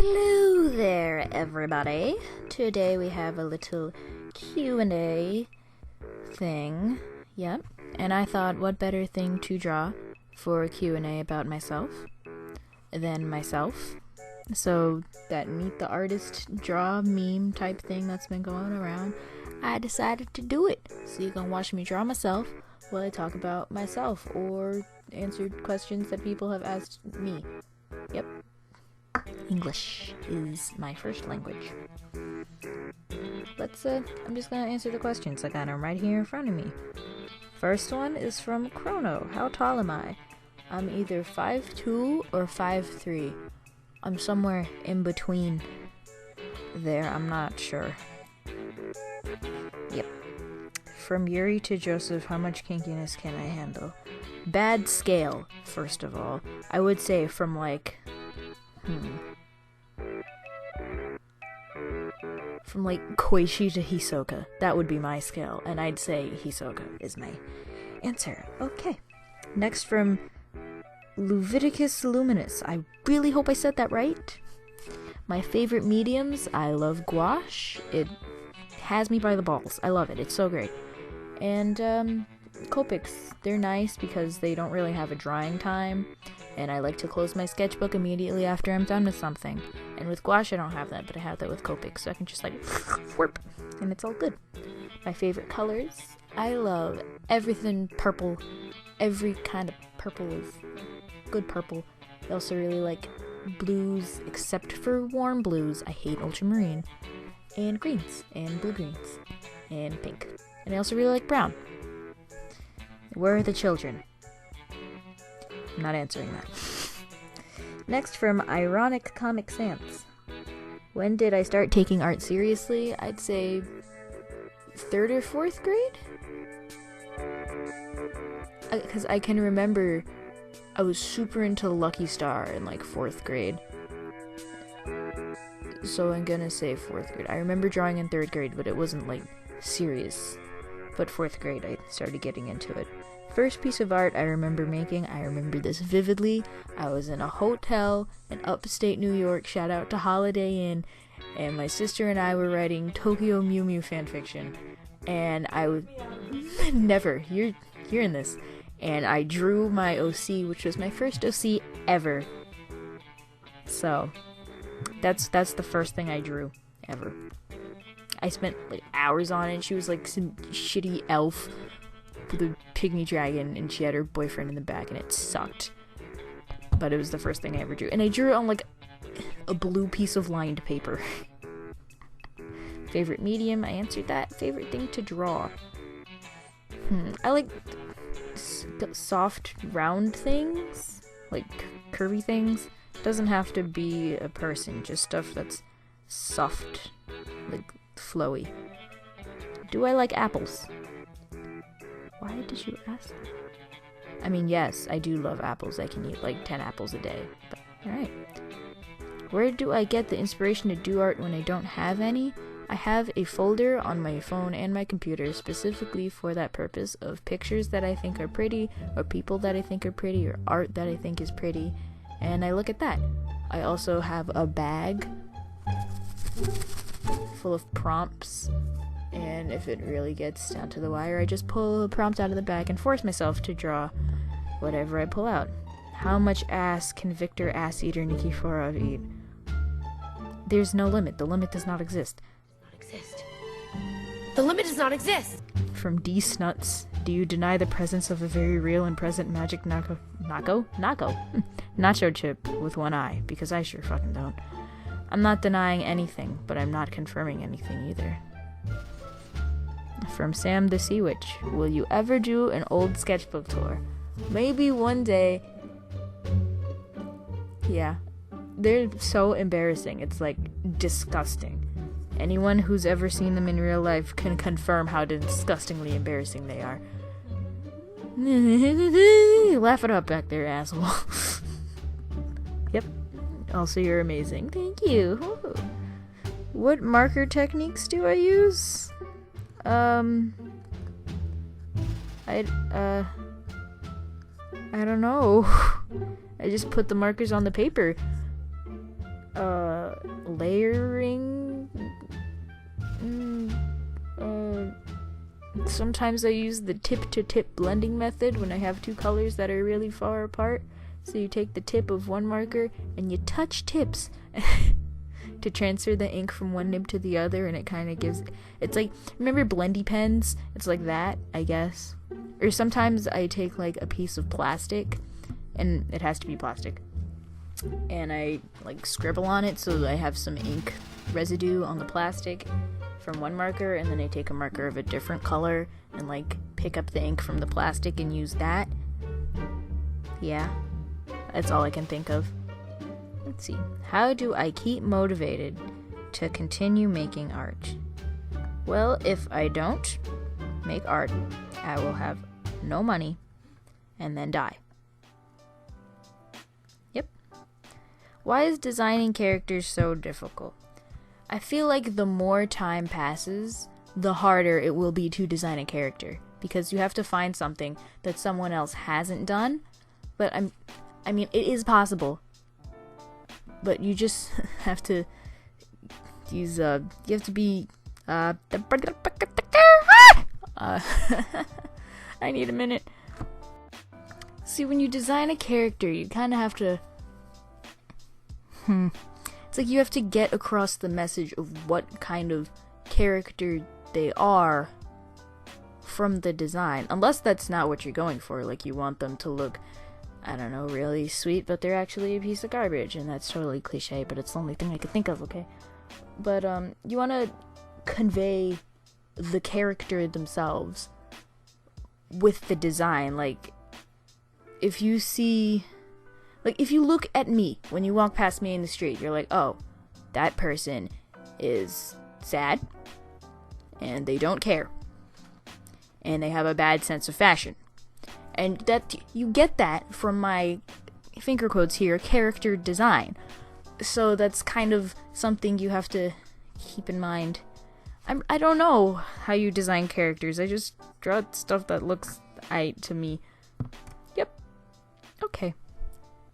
Hello there, everybody. Today we have a little Q&A thing. Yep. And I thought, what better thing to draw for a Q&A about myself than myself? So that meet the artist draw meme type thing that's been going around, I decided to do it. So you can watch me draw myself while I talk about myself or answer questions that people have asked me. Yep. English is my first language. I'm just gonna answer the questions. I got them right here in front of me. First one is from Chrono. How tall am I? I'm either 5'2" or 5'3". I'm somewhere in between there. I'm not sure. Yep. From Yuri to Joseph, how much kinkiness can I handle? Bad scale, first of all. I would say from from Koichi to Hisoka. That would be my scale, and I'd say Hisoka is my answer. Okay. Next from Luviticus Luminous. I really hope I said that right. My favorite mediums, I love gouache. It has me by the balls. I love it. It's so great. And Copics, they're nice because they don't really have a drying time, and I like to close my sketchbook immediately after I'm done with something. And with gouache I don't have that, but I have that with Copic, so I can just whoop, and it's all good. My favorite colors, I love everything purple. Every kind of purple is good purple. I also really like blues, except for warm blues. I hate ultramarine. And greens, and blue greens, and pink. And I also really like brown. Where are the children? I'm not answering that. Next from Ironic Comic Sans. When did I start taking art seriously? I'd say 3rd or 4th grade? Because I can remember I was super into Lucky Star in 4th grade. So I'm gonna say 4th grade. I remember drawing in 3rd grade, but it wasn't serious. But 4th grade I started getting into it. First piece of art I remember making, I remember this vividly. I was in a hotel in upstate New York, shout out to Holiday Inn, and my sister and I were writing Tokyo Mew Mew fanfiction. And I would never, you're in this. And I drew my OC, which was my first OC ever. So that's the first thing I drew ever. I spent hours on it. She was some shitty elf with a pygmy dragon, and she had her boyfriend in the back, and it sucked. But it was the first thing I ever drew, and I drew it on a blue piece of lined paper. Favorite medium, I answered that. Favorite thing to draw, I like soft round things, curvy things. Doesn't have to be a person, just stuff that's soft, flowy. Do I like apples? Why did you ask that? I mean, yes, I do love apples. I can eat 10 apples a day. But alright. Where do I get the inspiration to do art when I don't have any? I have a folder on my phone and my computer specifically for that purpose of pictures that I think are pretty, or people that I think are pretty, or art that I think is pretty, and I look at that. I also have a bag full of prompts, and if it really gets down to the wire, I just pull a prompt out of the bag and force myself to draw whatever I pull out. How much ass can Victor Ass-Eater Nikiforov eat? There's no limit. The limit does not exist. The limit does not exist! From D Snuts, do you deny the presence of a very real and present magic nacho chip with one eye? Because I sure fucking don't. I'm not denying anything, but I'm not confirming anything either. From Sam the Sea Witch, will you ever do an old sketchbook tour? Maybe one day. Yeah. They're so embarrassing. It's disgusting. Anyone who's ever seen them in real life can confirm how disgustingly embarrassing they are. Laugh it up back there, asshole. Yep. Also, you're amazing. Thank you. What marker techniques do I use? I don't know. I just put the markers on the paper. layering. Sometimes I use the tip-to-tip blending method when I have two colors that are really far apart. So you take the tip of one marker and you touch tips to transfer the ink from one nib to the other, and it kind of gives, it's like, remember blendy pens? It's like that, I guess. Or sometimes I take like a piece of plastic, and it has to be plastic, and I like scribble on it so that I have some ink residue on the plastic from one marker, and then I take a marker of a different color and like pick up the ink from the plastic and use that. Yeah, that's all I can think of. Let's see. How do I keep motivated to continue making art? Well, if I don't make art, I will have no money and then die. Yep. Why is designing characters so difficult? I feel like the more time passes, the harder it will be to design a character, because you have to find something that someone else hasn't done. But I mean, it is possible, but you just have to use, you have to be, I need a minute. See, when you design a character, you kind of have to, it's like you have to get across the message of what kind of character they are from the design. Unless that's not what you're going for, like you want them to look, I don't know, really sweet, but they're actually a piece of garbage, and that's totally cliche, but it's the only thing I could think of, okay? But, you want to convey the character themselves with the design. Like, if you see, like, if you look at me when you walk past me in the street, you're like, oh, that person is sad, and they don't care, and they have a bad sense of fashion. And that, you get that from my finger quotes here, character design. So that's kind of something you have to keep in mind. I don't know how you design characters. I just draw stuff that looks aight to me. Yep. Okay.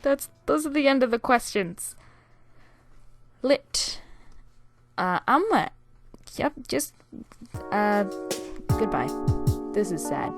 Those are the end of the questions. Lit. Yep, just, goodbye. This is sad.